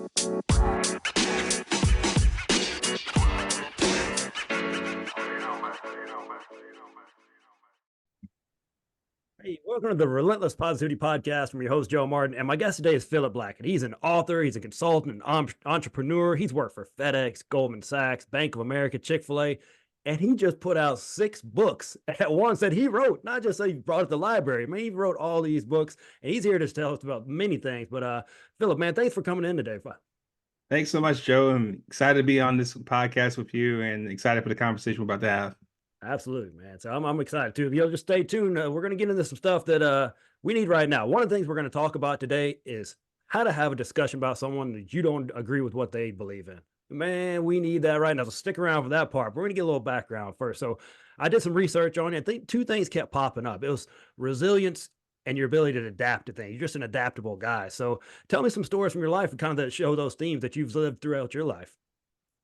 Hey, welcome to the Relentless Positivity Podcast from your host, Joe Martin. And my guest today is Philip Blackett. He's an author, he's a consultant, an entrepreneur. He's worked for FedEx, Goldman Sachs, Bank of America, Chick-Fil-A. And he just put out 6 books at once that he wrote, not just that he brought it to the library. I mean, he wrote all these books, and he's here to tell us about many things. But Philip, man, thanks for coming in today. Thanks so much, Joe. I'm excited to be on this podcast with you and excited for the conversation we're about to have. Absolutely, man. So I'm excited too. Just stay tuned. We're going to get into some stuff that we need right now. One of the things we're going to talk about today is how to have a discussion about someone that you don't agree with what they believe in. Man, we need that right now. So stick around for that part. We're going to get a little background first. So I did some research on it. I think 2 things kept popping up. It was resilience and your ability to adapt to things. You're just an adaptable guy. So tell me some stories from your life and kind of that show those themes that you've lived throughout your life.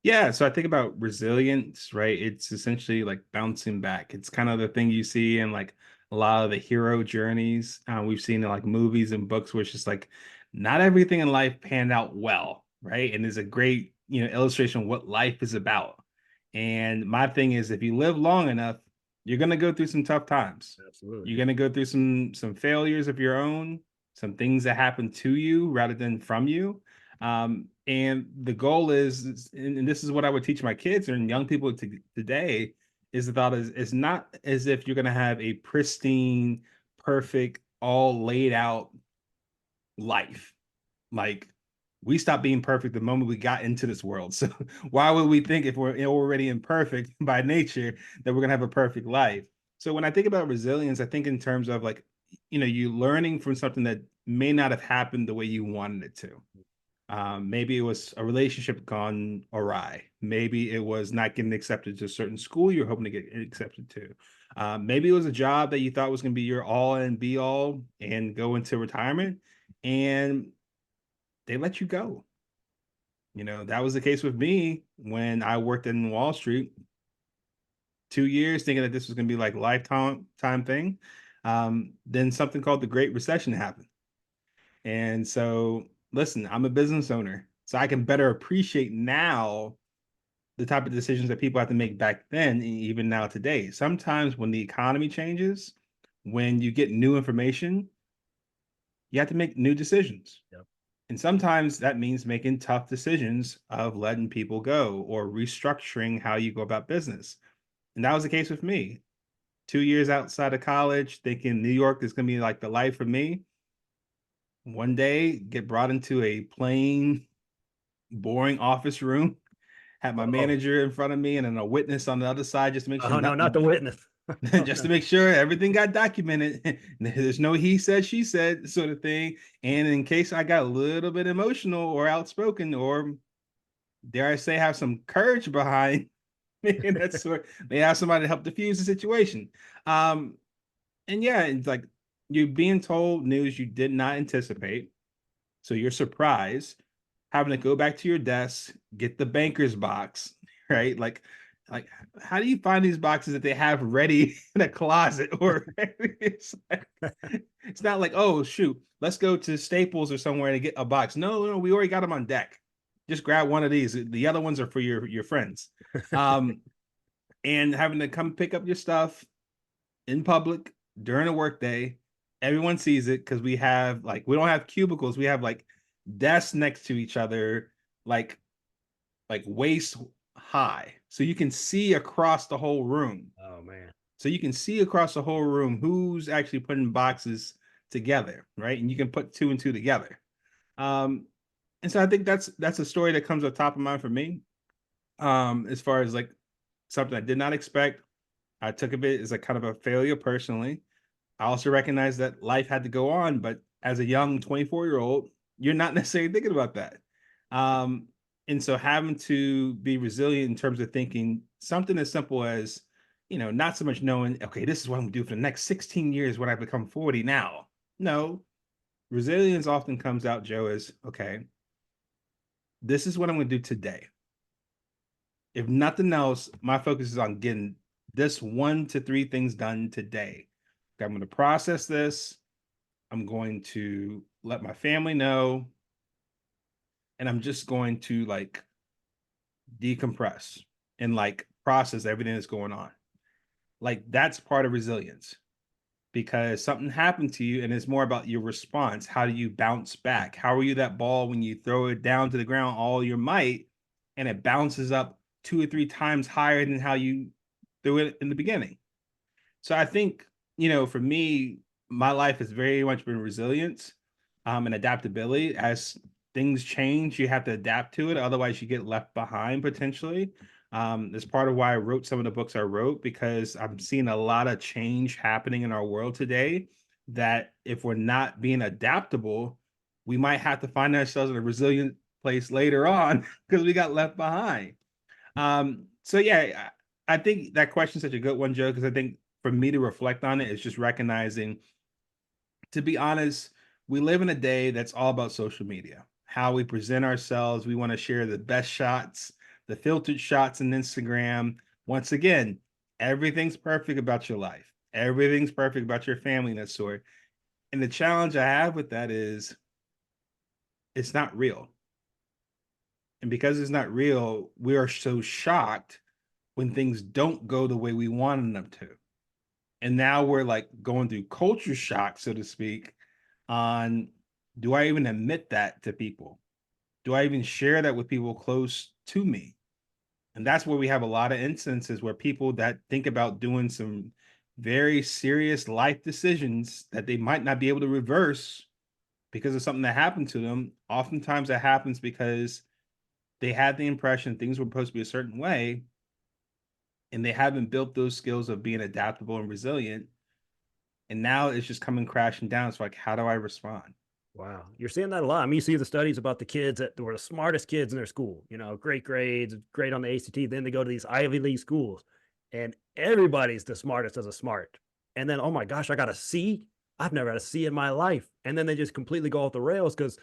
Yeah, so I think about resilience, right? It's essentially like bouncing back. It's kind of the thing you see in like a lot of the hero journeys we've seen in like movies and books where it's just like not everything in life panned out well, right? And there's a great, illustration of what life is about. And my thing is if you live long enough, you're going to go through some tough times. Absolutely. You're going to go through some failures of your own, some things that happen to you rather than from you. And the goal is, and this is what I would teach my kids and young people today, is the thought is it's not as if you're going to have a pristine, perfect, all laid out life. Like we stopped being perfect the moment we got into this world. So why would we think if we're already imperfect by nature that we're going to have a perfect life? So when I think about resilience, I think in terms of like, you learning from something that may not have happened the way you wanted it to. Maybe it was a relationship gone awry. Maybe it was not getting accepted to a certain school you're hoping to get accepted to. Maybe it was a job that you thought was going to be your all and be all and go into retirement and they let you go. That was the case with me when I worked in Wall Street 2 years thinking that this was going to be like lifetime thing. Then something called the Great Recession happened. And so, listen, I'm a business owner, so I can better appreciate now the type of decisions that people have to make back then, and even now today. Sometimes when the economy changes, when you get new information, you have to make new decisions. Yep. And sometimes that means making tough decisions of letting people go or restructuring how you go about business. And that was the case with me. 2 years outside of college, thinking New York is going to be like the life for me. One day, get brought into a plain, boring office room, had my manager in front of me and then a witness on the other side just to make sure Oh, no, not the witness. just to make sure everything got documented. There's no he said, she said sort of thing. And in case I got a little bit emotional or outspoken, or dare I say, have some courage behind me, that's where they have somebody to help diffuse the situation. And yeah, it's like you're being told news you did not anticipate. So you're surprised, having to go back to your desk, get the banker's box, right? Like how do you find these boxes that they have ready in a closet? Or it's not like, oh shoot, let's go to Staples or somewhere to get a box. No, we already got them on deck. Just grab one of these. The other ones are for your friends. And having to come pick up your stuff in public during a work day. Everyone sees it because we don't have cubicles. We have like desks next to each other, like waist high. So you can see across the whole room. Oh, man. So you can see across the whole room who's actually putting boxes together, right? And you can put 2 and 2 together. And so I think that's a story that comes up top of mind for me. As far as like something I did not expect. I took a bit as a kind of a failure personally. I also recognize that life had to go on, but as a young 24-year-old, you're not necessarily thinking about that. And so having to be resilient in terms of thinking something as simple as, not so much knowing, okay, this is what I'm gonna do for the next 16 years when I become 40 now. No, resilience often comes out, Joe, as, okay, this is what I'm gonna do today. If nothing else, my focus is on getting this 1 to 3 things done today. I'm going to process this. I'm going to let my family know. and I'm just going to like decompress and like process everything that's going on. Like that's part of resilience because something happened to you and it's more about your response. How do you bounce back? How are you that ball when you throw it down to the ground all your might and it bounces up 2 or 3 times higher than how you threw it in the beginning? So I think, for me, my life has very much been resilience and adaptability. As things change, you have to adapt to it. Otherwise, you get left behind potentially. That's part of why I wrote some of the books I wrote, because I'm seeing a lot of change happening in our world today that if we're not being adaptable, we might have to find ourselves in a resilient place later on because we got left behind. So yeah, I think that question is such a good one, Joe, because I think for me to reflect on it is just recognizing, to be honest, we live in a day that's all about social media, how we present ourselves. We want to share the best shots, the filtered shots in Instagram. Once again, everything's perfect about your life. Everything's perfect about your family and that sort. And the challenge I have with that is it's not real. And because it's not real, we are so shocked when things don't go the way we wanted them to. And now we're like going through culture shock, so to speak, on, do I even admit that to people? Do I even share that with people close to me? And that's where we have a lot of instances where people that think about doing some very serious life decisions that they might not be able to reverse because of something that happened to them. Oftentimes that happens because they had the impression things were supposed to be a certain way and they haven't built those skills of being adaptable and resilient. And now it's just coming crashing down. It's like, how do I respond? Wow. You're seeing that a lot. I mean, you see the studies about the kids that were the smartest kids in their school, great grades, great on the ACT. Then they go to these Ivy League schools and everybody's the smartest as a smart. And then, oh my gosh, I got a C. I've never had a C in my life. And then they just completely go off the rails because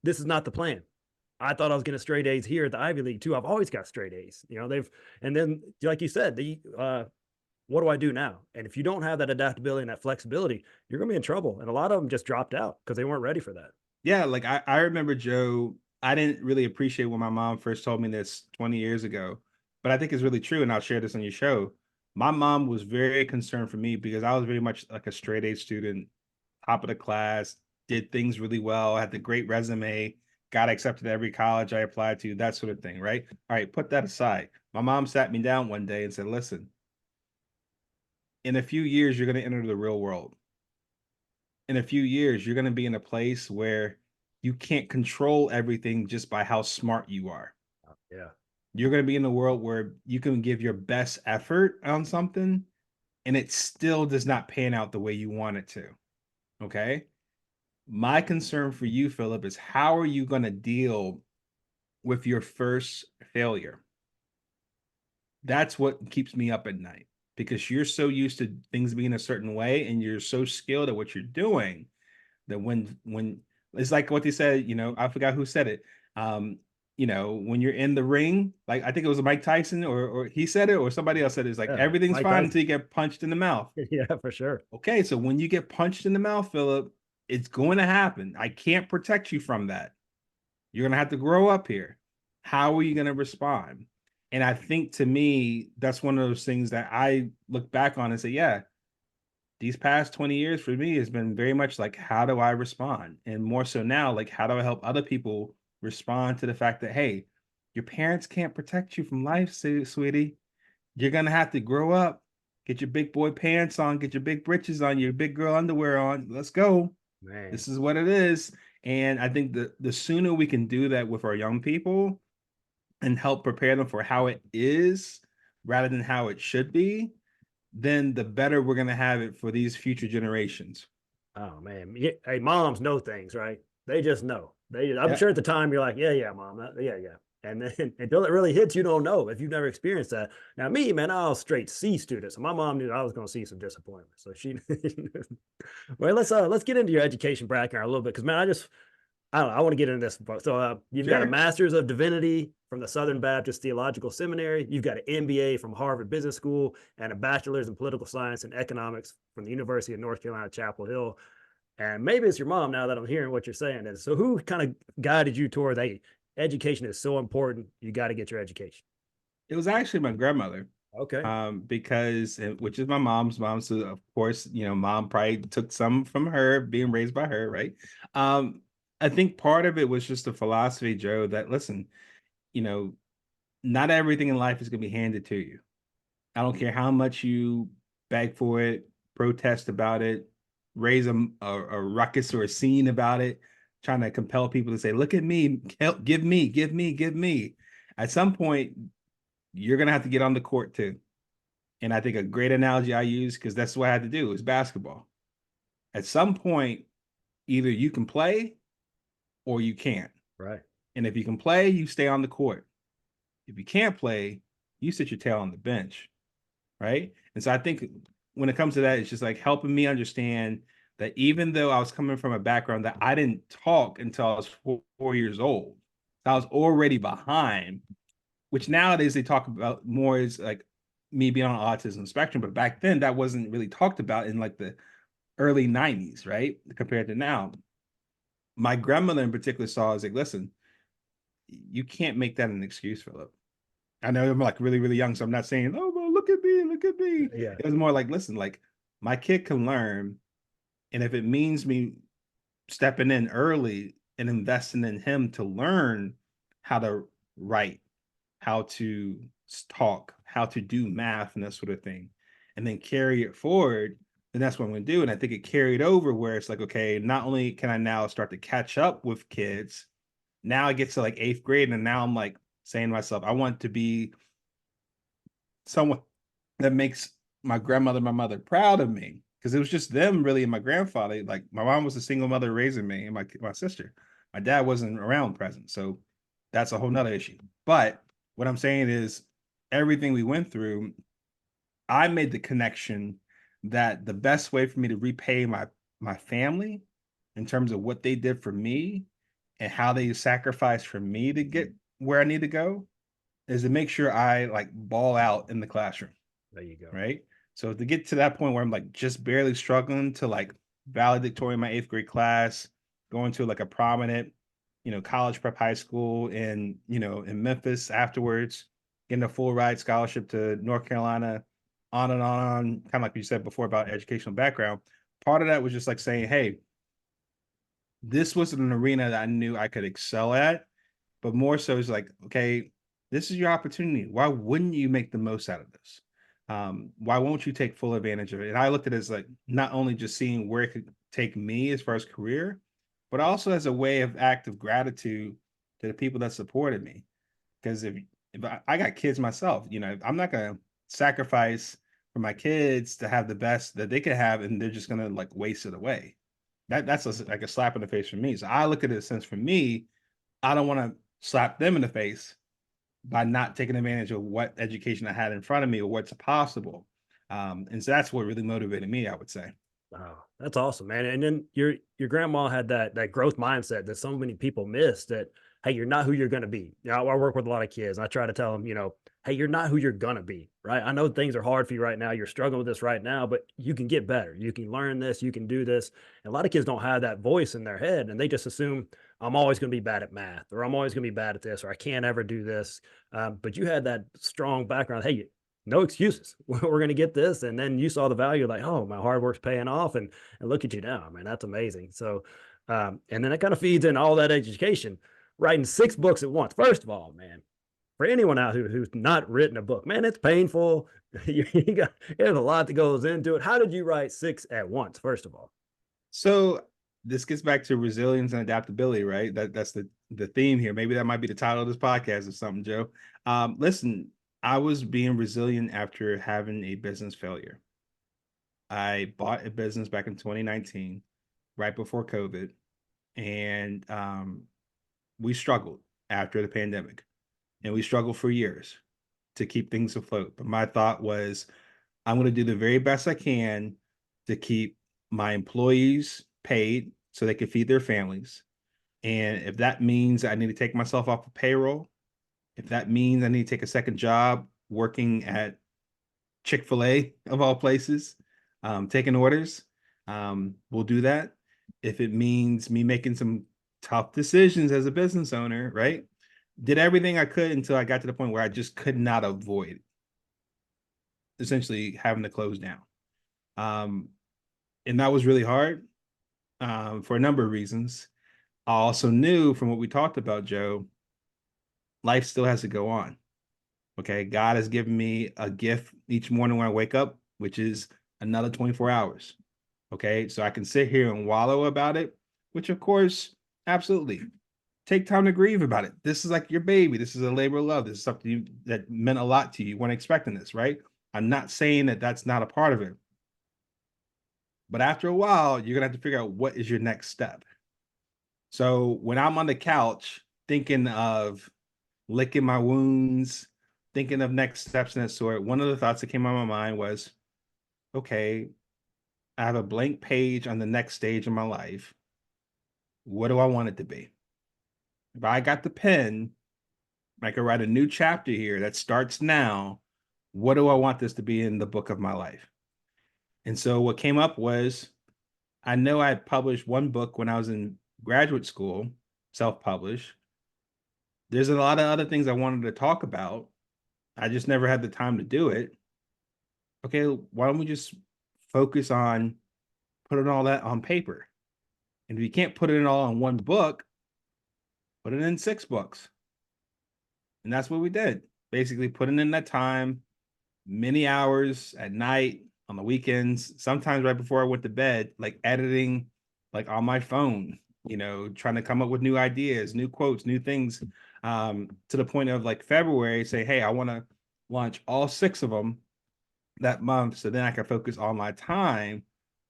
this is not the plan. I thought I was getting straight A's here at the Ivy League too. I've always got straight A's. And then like you said, what do I do now? And if you don't have that adaptability and that flexibility, you're going to be in trouble. And a lot of them just dropped out because they weren't ready for that. Yeah, like I remember, Joe, I didn't really appreciate when my mom first told me this 20 years ago, but I think it's really true. And I'll share this on your show. My mom was very concerned for me because I was very much like a straight A student, top of the class, did things really well, had the great resume, got accepted at every college I applied to, that sort of thing, right? All right, put that aside. My mom sat me down one day and said, listen, in a few years, you're going to enter the real world. In a few years, you're going to be in a place where you can't control everything just by how smart you are. Yeah. You're going to be in a world where you can give your best effort on something and it still does not pan out the way you want it to. Okay. My concern for you, Philip, is how are you going to deal with your first failure? That's what keeps me up at night because you're so used to things being a certain way and you're so skilled at what you're doing that when it's like what they said, I forgot who said it. When you're in the ring, like I think it was Mike Tyson or he said it or somebody else said it, it's like Yeah. everything's Mike fine Tyson. until you get punched in the mouth. Yeah, for sure. Okay, so when you get punched in the mouth, Philip, it's going to happen. I can't protect you from that. You're gonna have to grow up here. How are you gonna respond? And I think to me, that's one of those things that I look back on and say, yeah, these past 20 years for me has been very much like, how do I respond? And more so now, like, how do I help other people respond to the fact that, hey, your parents can't protect you from life, sweetie. You're going to have to grow up, get your big boy pants on, get your big britches on, your big girl underwear on. Let's go. Man. This is what it is. And I think the sooner we can do that with our young people and help prepare them for how it is rather than how it should be, then the better we're going to have it for these future generations. Oh man. Hey, moms know things, right? They just know. I'm Yeah. sure at the time you're like, yeah, yeah, mom. Yeah, yeah. And then until it really hits, you don't know if you've never experienced that. Now, me, man, I was straight C student. So my mom knew I was going to see some disappointment. So she well, let's get into your education background a little bit because man, I don't know. I want to get into this. So you've got a Sure. master's of divinity from the Southern Baptist Theological Seminary. You've got an MBA from Harvard Business School and a bachelor's in political science and economics from the University of North Carolina, Chapel Hill. And maybe it's your mom now that I'm hearing what you're saying. And so who kind of guided you toward, hey, education is so important. You got to get your education. It was actually my grandmother, Okay. because which is my mom's mom. So of course, mom probably took some from her, being raised by her, right? Um, I think part of it was just the philosophy, Joe, that listen, you know, not everything in life is going to be handed to you. I don't care how much you beg for it, protest about it, raise a ruckus or a scene about it, trying to compel people to say, look at me, help, give me, give me, give me. At some point, you're going to have to get on the court too. And I think a great analogy I use, because that's what I had to do, is basketball. At some point, either you can play or you can't. Right. And if you can play, you stay on the court. If you can't play, you sit your tail on the bench. Right. And so I think when it comes to that, it's just like helping me understand that even though I was coming from a background that I didn't talk until I was 4 years old, I was already behind, which nowadays they talk about more as like me being on autism spectrum. But back then that wasn't really talked about in like the early 90s, right? Compared to now. My grandmother in particular saw as like, listen, you can't make that an excuse, Philip. I know I'm like really, really young, so I'm not saying, oh, well, look at me, look at me. Yeah. It was more like, listen, like my kid can learn. And if it means me stepping in early and investing in him to learn how to write, how to talk, how to do math and that sort of thing, and then carry it forward, then that's what I'm going to do. And I think it carried over where it's like, okay, not only can I now start to catch up with kids, now I get to like eighth grade, and now I'm like saying to myself, I want to be someone that makes my grandmother, my mother proud of me. Because it was just them really and my grandfather. Like my mom was a single mother raising me and my sister. My dad wasn't around present. So that's a whole nother issue. But what I'm saying is everything we went through, I made the connection that the best way for me to repay my family in terms of what they did for me and how they sacrificed for me to get where I need to go is to make sure I like ball out in the classroom, There you go. right? So to get to that point where I'm like just barely struggling to like valedictorian my eighth grade class, going to like a prominent, college prep high school in Memphis afterwards, getting a full ride scholarship to North Carolina, on, kind of like you said before about educational background. Part of that was just like saying, hey, this was an arena that I knew I could excel at, but more so is like, okay, this is your opportunity. Why wouldn't you make the most out of this? Why won't you take full advantage of it? And I looked at it as like not only just seeing where it could take me as far as career, but also as a way of act of gratitude to the people that supported me. Because if I got kids myself, I'm not gonna sacrifice for my kids to have the best that they could have, and they're just gonna like waste it away. That's like a slap in the face for me. So I look at it as sense for me, I don't want to slap them in the face by not taking advantage of what education I had in front of me or what's possible. And so that's what really motivated me, I would say. Wow, that's awesome, man. And then your grandma had that growth mindset that so many people miss. That hey, you're not who you're going to be. I work with a lot of kids. And I try to tell them, hey, you're not who you're going to be. Right? I know things are hard for you right now. You're struggling with this right now, but you can get better. You can learn this. You can do this. And a lot of kids don't have that voice in their head, and they just assume I'm always going to be bad at math, or I'm always going to be bad at this, or I can't ever do this. But you had that strong background. Hey, no excuses. We're going to get this. And then you saw the value, like, oh, my hard work's paying off. And look at you now. I mean, that's amazing. So, and then it kind of feeds in all that education, writing 6 books at once. First of all, man, for anyone out who's not written a book, man, it's painful. There's a lot that goes into it. How did you write 6 at once, first of all? So this gets back to resilience and adaptability, right? That's the theme here. Maybe that might be the title of this podcast or something, Joe. Listen, I was being resilient after having a business failure. I bought a business back in 2019, right before COVID, and we struggled after the pandemic, and we struggled for years to keep things afloat. But my thought was, I'm going to do the very best I can to keep my employees paid so they can feed their families. And if that means I need to take myself off of payroll, if that means I need to take a second job working at Chick-fil-A of all places, taking orders, we'll do that. if it means me making some tough decisions as a business owner, right? Did everything I could until I got to the point where I just could not avoid essentially having to close down. Um, and that was really hard for a number of reasons. I also knew from what we talked about, Joe, life still has to go on. Okay. God has given me a gift each morning when I wake up, which is another 24 hours. Okay. So I can sit here and wallow about it, which, of course, absolutely take time to grieve about it. This is like your baby. This is a labor of love. This is something that meant a lot to you. You weren't expecting this, right? I'm not saying that that's not a part of it. But after a while, you're going to have to figure out what is your next step. So when I'm on the couch thinking of licking my wounds, thinking of next steps in that sort, one of the thoughts that came on my mind was, okay, I have a blank page on the next stage of my life. What do I want it to be? If I got the pen, I could write a new chapter here that starts now. What do I want this to be in the book of my life? And so what came up was, I know I published one book when I was in graduate school, self-published. There's a lot of other things I wanted to talk about. I just never had the time to do it. Okay, why don't we just focus on putting all that on paper? And if you can't put it all in one book, put it in 6 books. And that's what we did. Basically, putting in that time, many hours at night, on the weekends, sometimes right before I went to bed, like editing, like on my phone, trying to come up with new ideas, new quotes, new things, to the point of like February, say, hey, I want to launch all 6 of them that month. So then I can focus all my time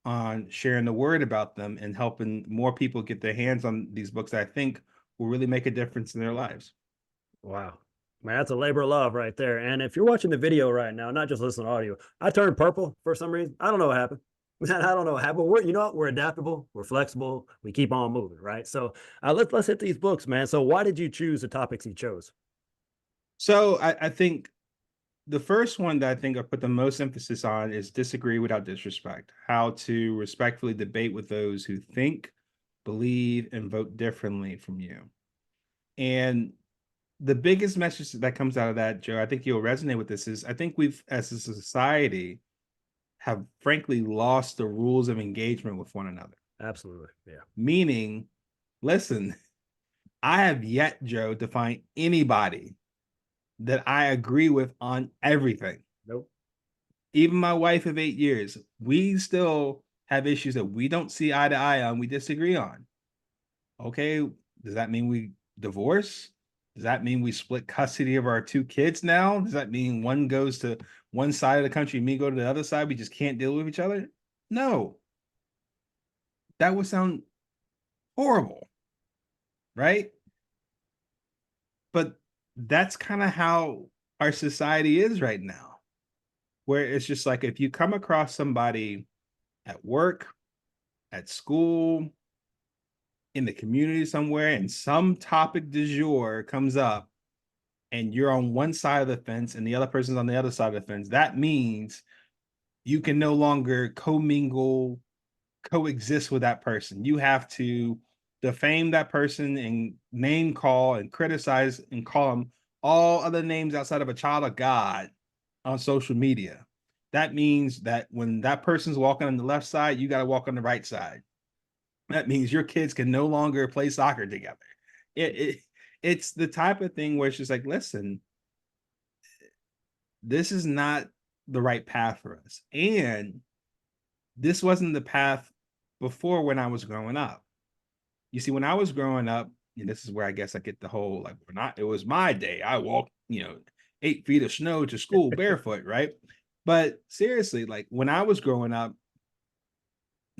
on sharing the word about them and helping more people get their hands on these books that I think will really make a difference in their lives. Wow. Man, that's a labor of love right there. And if you're watching the video right now, not just listening to audio, I turned purple for some reason. I don't know what happened. I don't know what happened. We're adaptable, we're flexible, we keep on moving, right? So let's hit these books, man. So why did you choose the topics you chose? So I think the first one that I think I put the most emphasis on is disagree without disrespect, how to respectfully debate with those who think, believe, and vote differently from you. And the biggest message that comes out of that, Joe, I think you'll resonate with this, is I think we've, as a society, have frankly lost the rules of engagement with one another. Absolutely. Yeah. Meaning, listen, I have yet, Joe, to find anybody that I agree with on everything. Nope. Even my wife of 8 years, we still have issues that we don't see eye to eye on, we disagree on. Okay, does that mean we divorce? Does that mean we split custody of our 2 kids now? Does that mean one goes to one side of the country, me go to the other side? We just can't deal with each other? No. That would sound horrible, right? But that's kind of how our society is right now, where it's just like if you come across somebody at work, at school, in the community somewhere, and some topic du jour comes up, and you're on one side of the fence and the other person's on the other side of the fence, that means you can no longer commingle, coexist with that person. You have to defame that person and name call and criticize and call them all other names outside of a child of God on social media. That means that when that person's walking on the left side, you got to walk on the right side. That means your kids can no longer play soccer together. It's the type of thing where it's just like, listen, this is not the right path for us. And this wasn't the path before when I was growing up. You see, when I was growing up, and this is where I guess I get the whole like, we're not, it was my day. I walked, 8 feet of snow to school barefoot, right? But seriously, like when I was growing up,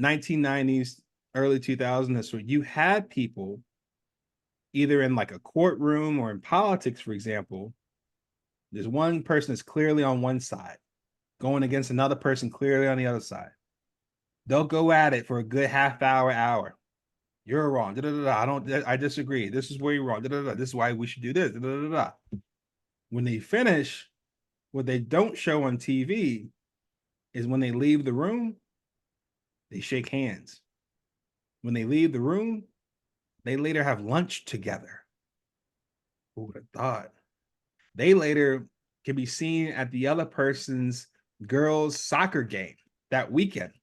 1990s, early 2000s, so you had people either in like a courtroom or in politics, for example. There's one person that's clearly on one side, going against another person clearly on the other side. They'll go at it for a good half hour. You're wrong. I disagree. This is where you're wrong. This is why we should do this. When they finish, what they don't show on TV is when they leave the room, they shake hands. When they leave the room, they later have lunch together. Who would have thought? They later can be seen at the other person's girls' soccer game that weekend,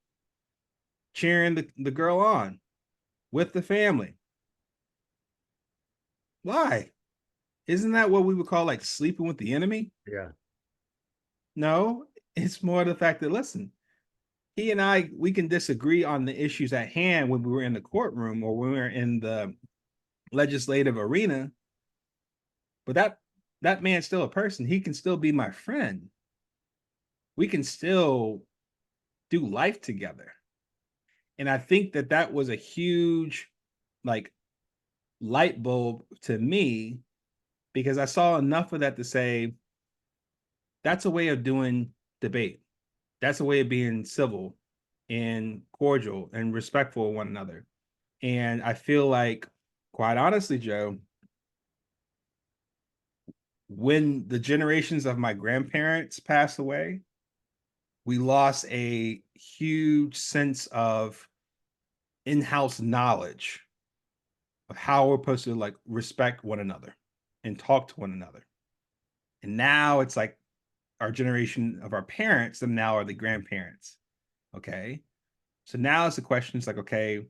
cheering the girl on with the family. Why? Isn't that what we would call like sleeping with the enemy? Yeah. No, it's more the fact that, listen, he and I, we can disagree on the issues at hand when we were in the courtroom or when we were in the legislative arena, but that man's still a person. He can still be my friend. We can still do life together. And I think that that was a huge like light bulb to me, because I saw enough of that to say that's a way of doing debate. That's a way of being civil and cordial and respectful of one another. And I feel like, quite honestly, Joe, when the generations of my grandparents passed away, we lost a huge sense of in-house knowledge of how we're supposed to like respect one another and talk to one another. And now it's like our generation of our parents, and now are the grandparents. Okay. So now it's the question, it's like, okay,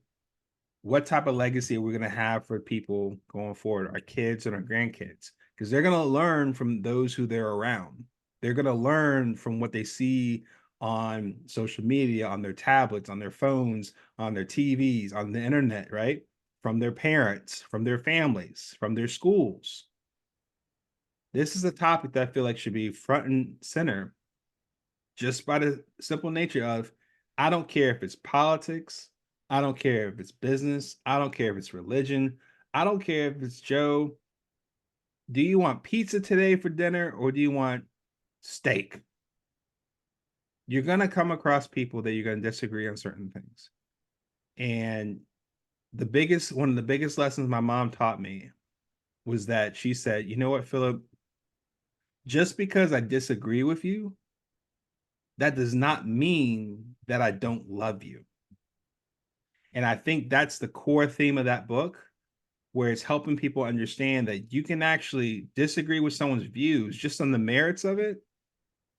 what type of legacy are we going to have for people going forward, our kids and our grandkids? Because they're going to learn from those who they're around. They're going to learn from what they see on social media, on their tablets, on their phones, on their TVs, on the internet, right? From their parents, from their families, from their schools. This is a topic that I feel like should be front and center, just by the simple nature of, I don't care if it's politics, I don't care if it's business, I don't care if it's religion, I don't care if it's, Joe, do you want pizza today for dinner or do you want steak? You're going to come across people that you're going to disagree on certain things. And one of the biggest lessons my mom taught me was that she said, you know what, Philip, just because I disagree with you, that does not mean that I don't love you. And I think that's the core theme of that book, where it's helping people understand that you can actually disagree with someone's views just on the merits of it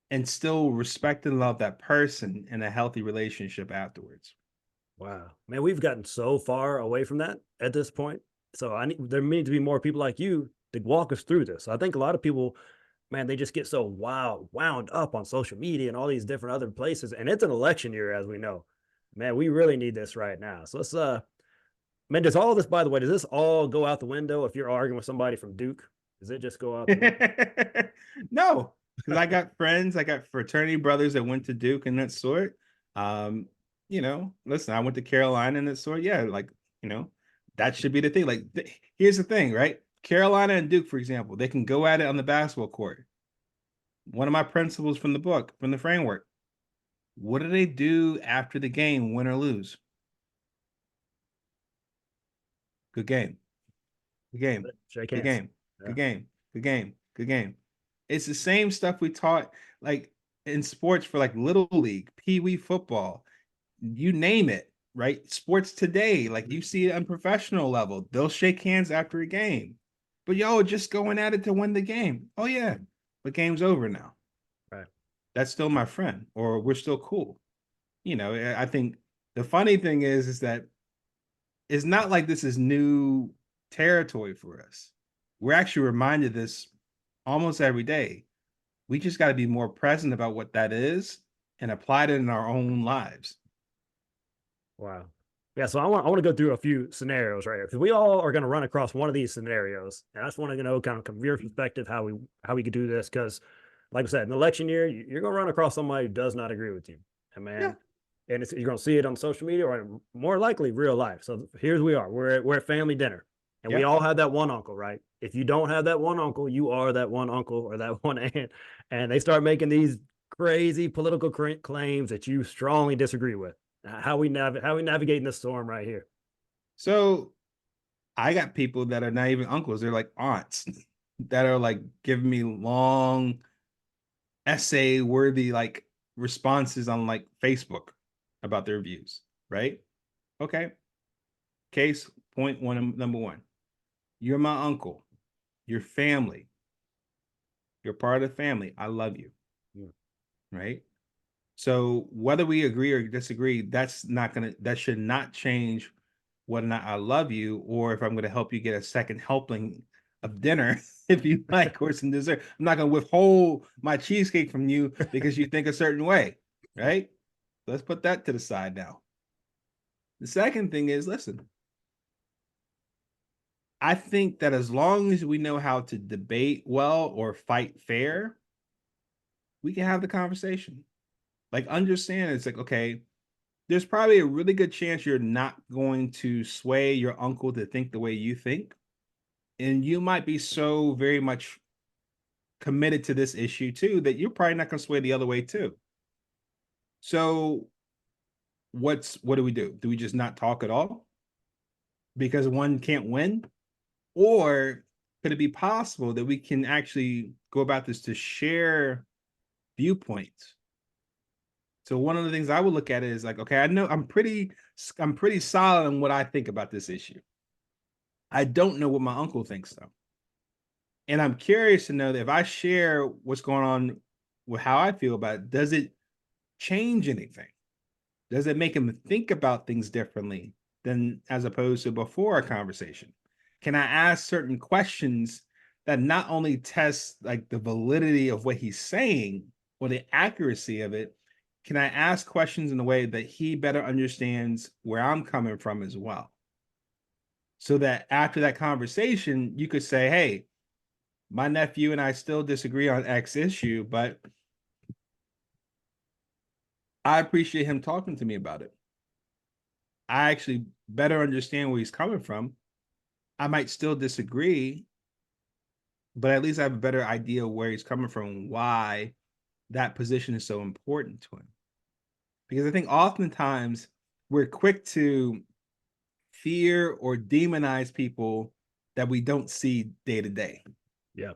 and still respect and love that person in a healthy relationship afterwards. Wow, man, we've gotten so far away from that at this point. So there need to be more people like you to walk us through this. I think a lot of people, man, they just get so wound up on social media and all these different other places. And it's an election year, as we know. Man, we really need this right now. So let's man, does all this, by the way, does this all go out the window if you're arguing with somebody from Duke? Does it just go out the window? No, because I got friends, I got fraternity brothers that went to Duke and that sort. Um, listen, I went to Carolina and that sort. Yeah, like, that should be the thing. Like, here's the thing, right? Carolina and Duke, for example, they can go at it on the basketball court. One of my principles from the book, from the framework, what do they do after the game, win or lose? Good game. Good game. Shake Good hands. game. Yeah. Good game. Good game. Good game. It's the same stuff we taught like in sports for like little league, pee wee football, you name it, right? Sports today, like you see it on professional level, they'll shake hands after a game. But yo, just going at it to win the game. Oh yeah, but game's over now. Right. That's still my friend, or we're still cool. I think the funny thing is that it's not like this is new territory for us. We're actually reminded this almost every day. We just got to be more present about what that is and apply it in our own lives. Wow. Yeah, so I want to go through a few scenarios right here because we all are going to run across one of these scenarios, and I just want to know kind of from your perspective how we could do this because, like I said, in the election year, you're going to run across somebody who does not agree with you, and Yeah. man, and you're going to see it on social media or more likely real life. So here's we are, we're at family dinner, and we Yep. all have that one uncle, right? If you don't have that one uncle, you are that one uncle or that one aunt, and they start making these crazy political claims that you strongly disagree with. How we navigating this storm right here? So I got people that are not even uncles, they're like aunts that are like giving me long essay worthy like responses on like Facebook about their views, right? Okay. Case point one, number one. You're my uncle. You're family. You're part of the family. I love you. Mm. Right. So whether we agree or disagree, that should not change whether or not I love you, or if I'm gonna help you get a second helping of dinner, if you like, or some dessert. I'm not gonna withhold my cheesecake from you because you think a certain way, right? Let's put that to the side now. The second thing is, listen, I think that as long as we know how to debate well or fight fair, we can have the conversation. Like, understand it's like, okay, there's probably a really good chance you're not going to sway your uncle to think the way you think. And you might be so very much committed to this issue too that you're probably not going to sway the other way too. So what do we do? Do we just not talk at all because one can't win? Or could it be possible that we can actually go about this to share viewpoints? So one of the things I would look at is like, okay, I know I'm pretty solid on what I think about this issue. I don't know what my uncle thinks though. And I'm curious to know that if I share what's going on with how I feel about it, does it change anything? Does it make him think about things differently than as opposed to before a conversation? Can I ask certain questions that not only test like the validity of what he's saying or the accuracy of it? Can I ask questions in a way that he better understands where I'm coming from as well? So that after that conversation, you could say, hey, my nephew and I still disagree on X issue, but I appreciate him talking to me about it. I actually better understand where he's coming from. I might still disagree, but at least I have a better idea where he's coming from and why that position is so important to him. Because I think oftentimes we're quick to fear or demonize people that we don't see day to day. Yeah.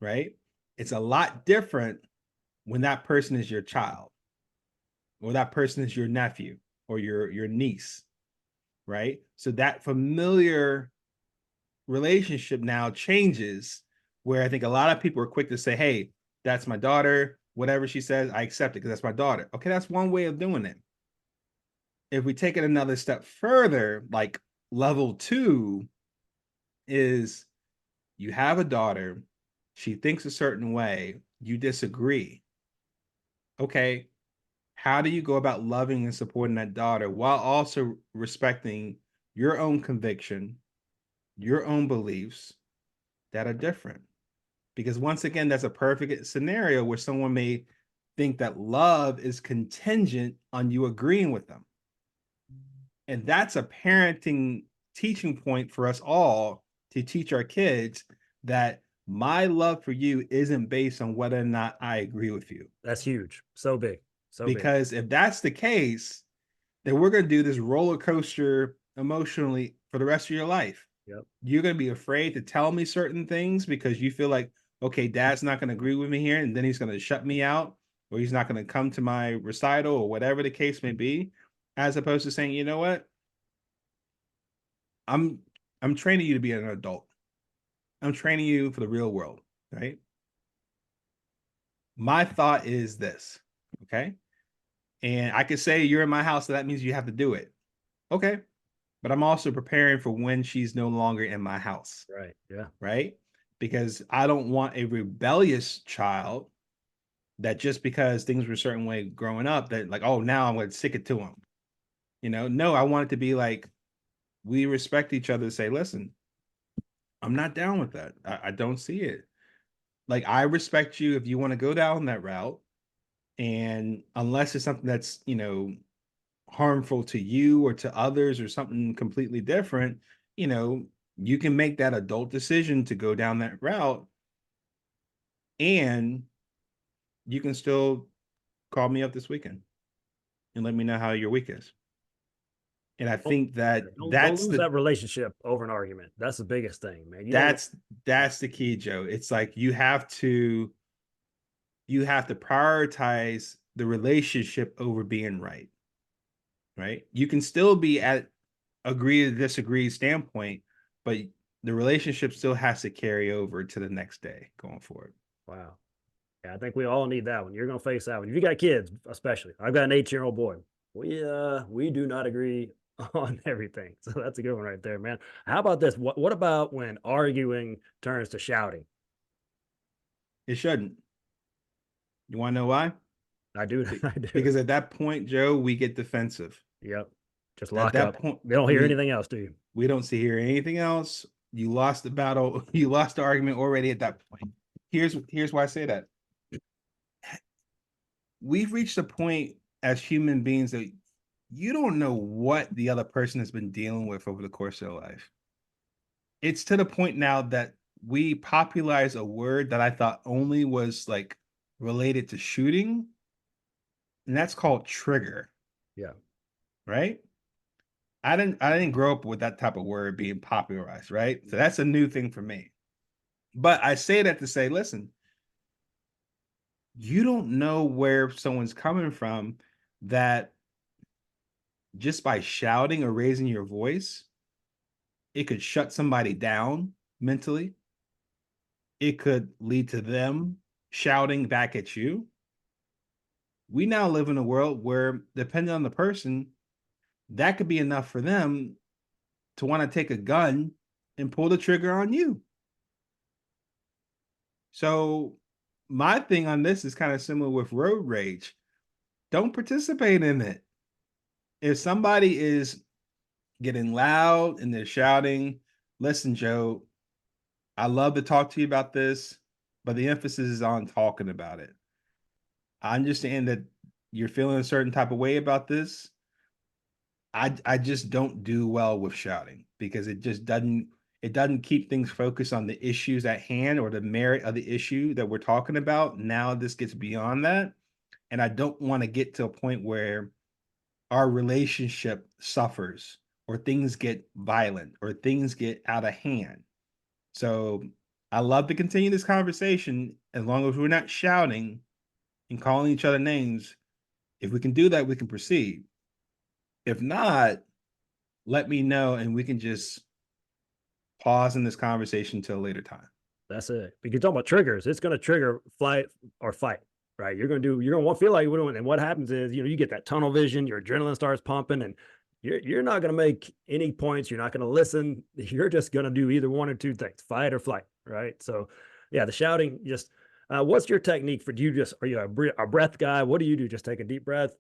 Right? It's a lot different when that person is your child or that person is your nephew or your niece, right? So that familiar relationship now changes where I think a lot of people are quick to say, hey, that's my daughter, whatever she says, I accept it because that's my daughter. Okay, that's one way of doing it. If we take it another step further, like level 2 is you have a daughter, she thinks a certain way, you disagree. Okay, how do you go about loving and supporting that daughter while also respecting your own conviction, your own beliefs that are different? Because once again, that's a perfect scenario where someone may think that love is contingent on you agreeing with them. And that's a parenting teaching point for us all to teach our kids that my love for you isn't based on whether or not I agree with you. That's huge. So big. So big. Because if that's the case, then we're going to do this roller coaster emotionally for the rest of your life. Yep. You're going to be afraid to tell me certain things because you feel like, okay, dad's not going to agree with me here. And then he's going to shut me out or he's not going to come to my recital or whatever the case may be, as opposed to saying, you know what? I'm I'm training you to be an adult. I'm training you for the real world, right? My thought is this, okay? And I could say you're in my house, so that means you have to do it. Okay. But I'm also preparing for when she's no longer in my house, Right. Yeah. right? Because I don't want a rebellious child that just because things were a certain way growing up, that like, oh, now I'm going to stick it to him. No, I want it to be like we respect each other. Say, listen, I'm not down with that. I don't see it. Like, I respect you if you want to go down that route. And unless it's something that's, harmful to you or to others or something completely different, you can make that adult decision to go down that route and you can still call me up this weekend and let me know how your week is. And I Don't, think that don't lose that relationship over an argument. That's the biggest thing, man. You don't. that's the key, Joe. It's like you have to prioritize the relationship over being right. Right? You can still be at agree to disagree standpoint, but the relationship still has to carry over to the next day going forward. Wow. Yeah, I think we all need that one. You're gonna face that one. If you got kids, especially. I've got an 8-year-old boy. We do not agree on everything. So that's a good one right there, man. How about this? What about when arguing turns to shouting? It shouldn't. You want to know why? I do. I do. Because at that point, Joe, we get defensive. Yep. Just At lock that up. point, They don't hear anything else, do you? we don't see here anything else. You lost the battle. You lost the argument already at that point. Here's why I say that. We've reached a point as human beings that you don't know what the other person has been dealing with over the course of their life. It's to the point now that we popularize a word that I thought only was like related to shooting, and that's called trigger, Yeah. right? I didn't grow up with that type of word being popularized, right? So that's a new thing for me. But I say that to say, listen, you don't know where someone's coming from, that just by shouting or raising your voice, it could shut somebody down mentally. It could lead to them shouting back at you. We now live in a world where, depending on the person, that could be enough for them to want to take a gun and pull the trigger on you. So, my thing on this is kind of similar with road rage. Don't participate in it. If somebody is getting loud and they're shouting, listen, Joe, I love to talk to you about this, but the emphasis is on talking about it. I understand that you're feeling a certain type of way about this. I just don't do well with shouting because it doesn't keep things focused on the issues at hand or the merit of the issue that we're talking about. Now this gets beyond that, and I don't want to get to a point where our relationship suffers or things get violent or things get out of hand. So I love to continue this conversation as long as we're not shouting and calling each other names. If we can do that, we can proceed. If not, let me know and we can just pause in this conversation until a later time. That's it. Because you're talking about triggers, it's going to trigger flight or fight, right? You're going to feel like you're doing, and what happens is, you get that tunnel vision, your adrenaline starts pumping, and you're not going to make any points. You're not going to listen. You're just going to do either one or two things, fight or flight, right? So, yeah, the shouting, just, what's your technique for, are you a breath guy? What do you do? Just take a deep breath.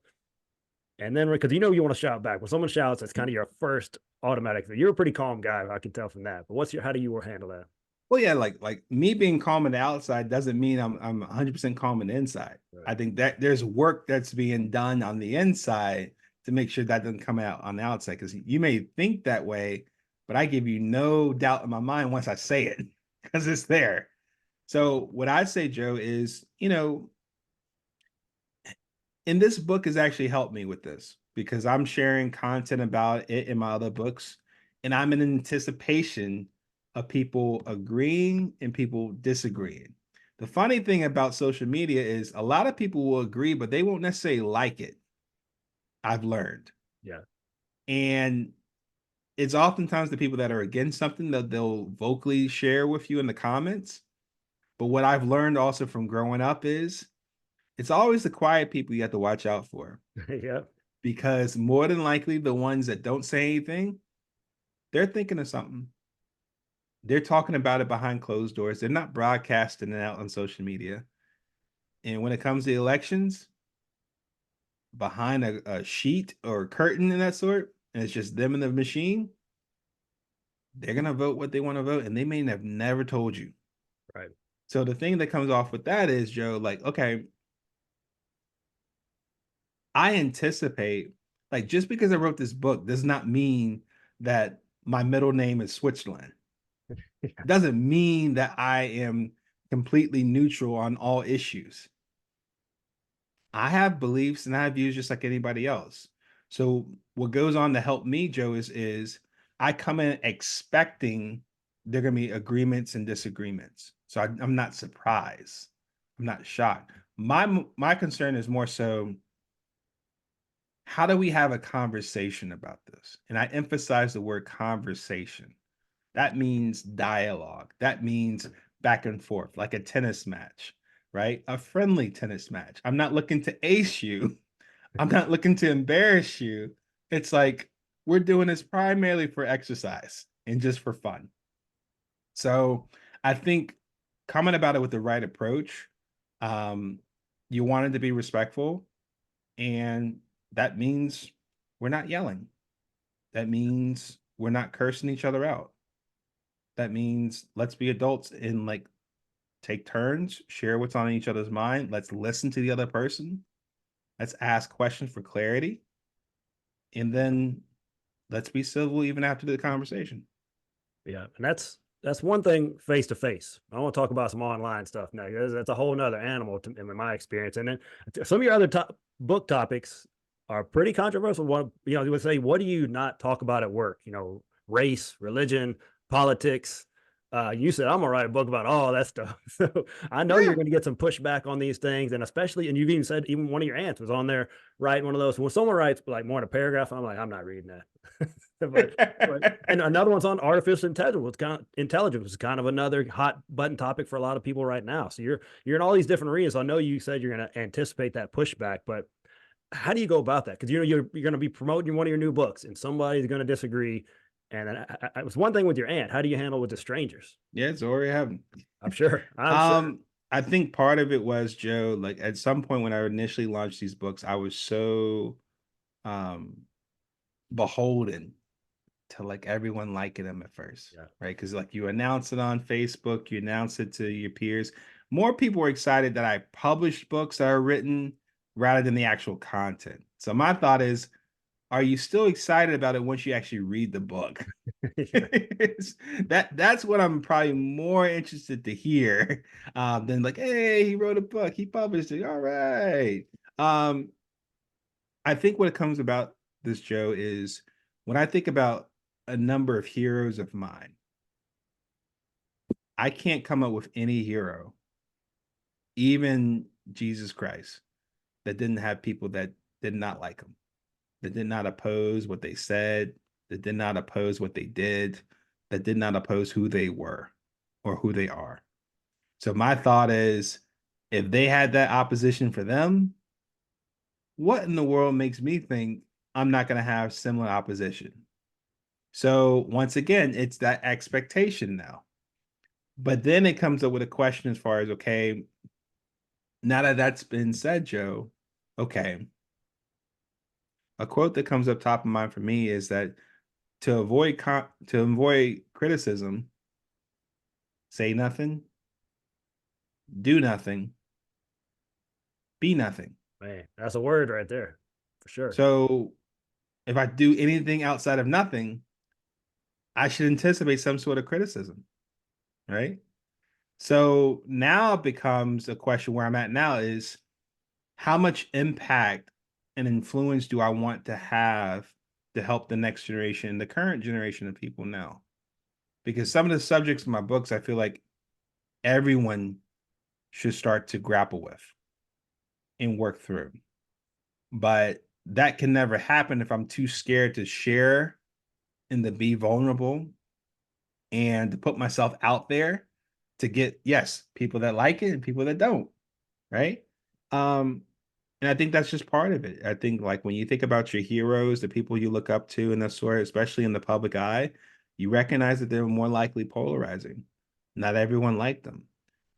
And then, because you want to shout back. When someone shouts, that's kind of your first automatic thing. You're a pretty calm guy, I can tell from that. But how do you handle that? Well, yeah, like me being calm on the outside doesn't mean I'm 100% calm on the inside. Right. I think that there's work that's being done on the inside to make sure that doesn't come out on the outside, because you may think that way, but I give you no doubt in my mind once I say it because it's there. So what I say, Joe, is, and this book has actually helped me with this because I'm sharing content about it in my other books, and I'm in anticipation of people agreeing and people disagreeing. The funny thing about social media is a lot of people will agree, but they won't necessarily like it. I've learned. Yeah. And it's oftentimes the people that are against something that they'll vocally share with you in the comments. But what I've learned also from growing up is it's always the quiet people you have to watch out for, Yeah. because more than likely the ones that don't say anything, they're thinking of something. They're talking about it behind closed doors. They're not broadcasting it out on social media. And when it comes to elections, behind a sheet or a curtain and that sort, and it's just them and the machine, they're gonna vote what they want to vote, and they may have never told you. Right. So the thing that comes off with that is, Joe, like, okay, I anticipate, like, just because I wrote this book does not mean that my middle name is Switzerland. It doesn't mean that I am completely neutral on all issues. I have beliefs and I have views just like anybody else. So what goes on to help me, Joe, is I come in expecting there are going to be agreements and disagreements. So I'm not surprised. I'm not shocked. My concern is more so, how do we have a conversation about this? And I emphasize the word conversation. That means dialogue. That means back and forth, like a tennis match, right? A friendly tennis match. I'm not looking to ace you. I'm not looking to embarrass you. It's like we're doing this primarily for exercise and just for fun. So I think coming about it with the right approach, um, you want it to be respectful, and that means we're not yelling. That means we're not cursing each other out. That means let's be adults and like take turns, share what's on each other's mind. Let's listen to the other person. Let's ask questions for clarity. And then let's be civil even after the conversation. Yeah, and that's one thing face to face. I want to talk about some online stuff now. That's a whole nother animal in my experience. And then some of your other book topics are pretty controversial. One, you would say, what do you not talk about at work? Race, religion, politics. You said I'm gonna write a book about all that stuff. So I know you're Yeah. going to get some pushback on these things, and especially, and you've even said even one of your aunts was on there writing one of those. When someone writes like more than a paragraph, I'm like, I'm not reading that. but and another one's on artificial intelligence, which is kind of another hot button topic for a lot of people right now. So you're in all these different areas. I know you said you're going to anticipate that pushback, but how do you go about that? Because you're going to be promoting one of your new books, and somebody's going to disagree. And it was one thing with your aunt. How do you handle with the strangers? Yeah, it's already happened. I'm sure. I'm sure. Um, I think part of it was Joe, like at some point when I initially launched these books, I was so um beholden to like everyone liking them at first, Yeah. right? Because like you announce it on Facebook, you announce it to your peers. More people were excited that I published books that are written rather than the actual content. So my thought is, are you still excited about it once you actually read the book? Yeah. That's what I'm probably more interested to hear than like, hey, he wrote a book, he published it. All right. Um, I think what it comes about this, Joe, is when I think about a number of heroes of mine, I can't come up with any hero, even Jesus Christ, that didn't have people that did not like him, that did not oppose what they said, that did not oppose what they did, that did not oppose who they were or who they are. So my thought is if they had that opposition for them, what in the world makes me think I'm not going to have similar opposition? So once again, it's that expectation now. But then it comes up with a question as far as okay, now that that's been said, Joe, okay, a quote that comes up top of mind for me is that to avoid criticism, say nothing, do nothing, be nothing. Man, that's a word right there for sure. So if I do anything outside of nothing, I should anticipate some sort of criticism, right? So now it becomes a question where I'm at now is how much impact and influence do I want to have to help the next generation, the current generation of people now? Because some of the subjects in my books, I feel like everyone should start to grapple with and work through. But that can never happen if I'm too scared to share and to be vulnerable and to put myself out there to get, yes, people that like it and people that don't, right? Um, and I think that's just part of it. I think like when you think about your heroes, the people you look up to and that sort, especially in the public eye, you recognize that they're more likely polarizing. Not everyone liked them,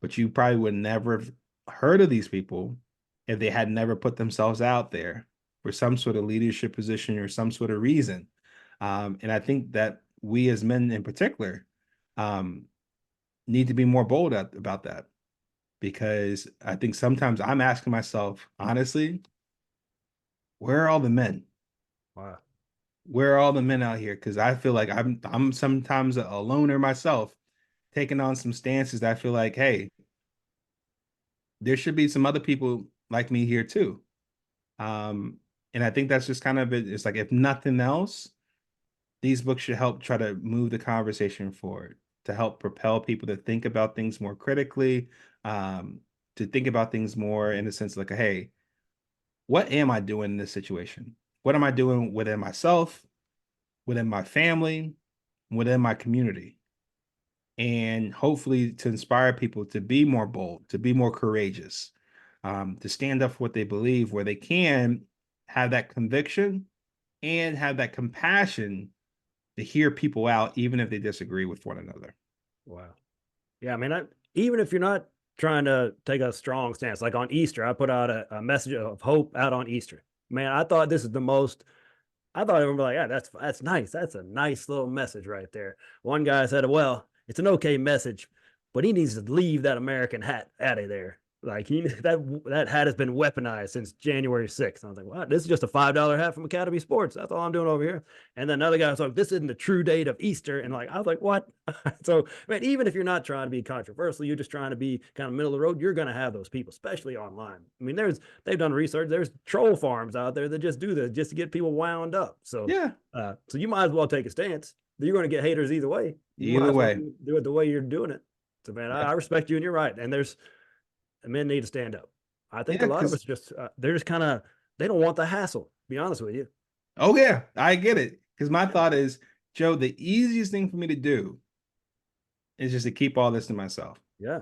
but you probably would never have heard of these people if they had never put themselves out there for some sort of leadership position or some sort of reason. And I think that we as men in particular um, need to be more bold about that because I think sometimes I'm asking myself, honestly, where are all the men? Wow. Where are all the men out here? Because I feel like I'm sometimes a loner myself, taking on some stances that I feel like, hey, there should be some other people like me here too. Um, and I think that's just kind of it. It's like if nothing else, these books should help try to move the conversation forward, to help propel people to think about things more critically, um, to think about things more in the sense like, hey, what am I doing in this situation? What am I doing within myself, within my family, within my community? And hopefully to inspire people to be more bold, to be more courageous, to stand up for what they believe, where they can have that conviction and have that compassion to hear people out, even if they disagree with one another. Wow. Yeah, I mean, even if you're not trying to take a strong stance, like on Easter, I put out a message of hope out on Easter. Man, I thought this is the most. I thought everyone would be like, yeah, that's nice. That's a nice little message right there. One guy said, well, it's an okay message, but he needs to leave that American hat out of there. Like that hat has been weaponized since January 6th. I was like, what? This is just a $5 hat from Academy Sports. That's all I'm doing over here. And then another guy was like, this isn't the true date of Easter. And like, I was like, what? So, man, even if you're not trying to be controversial, you're just trying to be kind of middle of the road, you're going to have those people, especially online. I mean, they've done research. There's troll farms out there that just do this just to get people wound up. So, Yeah. so you might as well take a stance. You're going to get haters either way. You might Either as well way. do it the way you're doing it. So, man, Yeah. I respect you, and you're right. And men need to stand up. I think Yeah, a lot of us because just they're just kind of they don't want the hassle. To be honest with you. oh yeah, I get it. Because my thought is, Joe, the easiest thing for me to do is just to keep all this to myself. Yeah.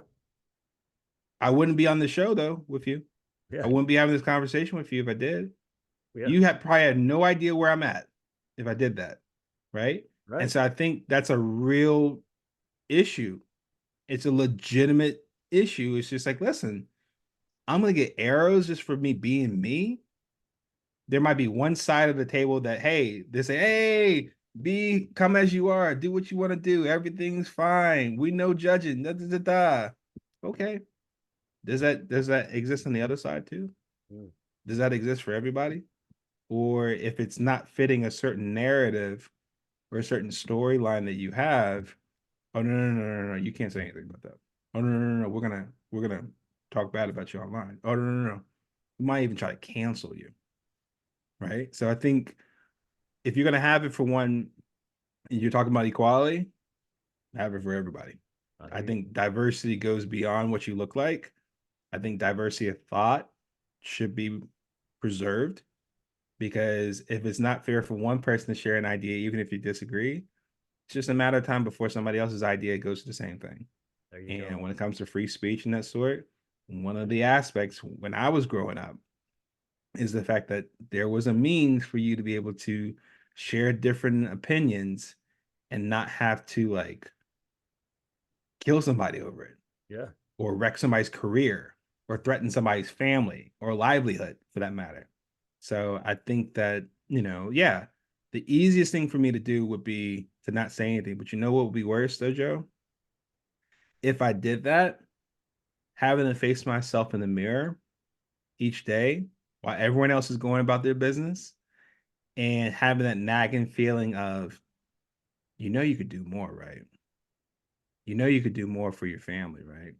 I wouldn't be on the show though with you. I Yeah. wouldn't be having this conversation with you if I did. Yeah. You had probably had no idea where I'm at if I did that. Right. And Right. so I think that's a real issue. It's a legitimate issue. It's just like, listen, I'm gonna get arrows just for me being me. There might be one side of the table that, hey, they say, hey, be come as you are, do what you want to do. Everything's fine. We know judging. Da, da, da, da. Okay. Does that exist on the other side too? Mm. Does that exist for everybody? Or if it's not fitting a certain narrative or a certain storyline that you have, oh no, you can't say anything about that. Oh no, we're gonna talk bad about you online. Oh no. We might even try to cancel you. Right. So I think if you're gonna have it for one, and you're talking about equality, have it for everybody. I think diversity goes beyond what you look like. I think diversity of thought should be preserved because if it's not fair for one person to share an idea, even if you disagree, it's just a matter of time before somebody else's idea goes to the same thing. There you And go. when it comes to free speech and that sort, one of the aspects when I was growing up is the fact that there was a means for you to be able to share different opinions and not have to like kill somebody over it Yeah. or wreck somebody's career or threaten somebody's family or livelihood for that matter. So I think that, yeah, the easiest thing for me to do would be to not say anything. But you know what would be worse though, Joe? If I did that, having to face myself in the mirror each day while everyone else is going about their business and having that nagging feeling of, you could do more, right? You could do more for your family, right?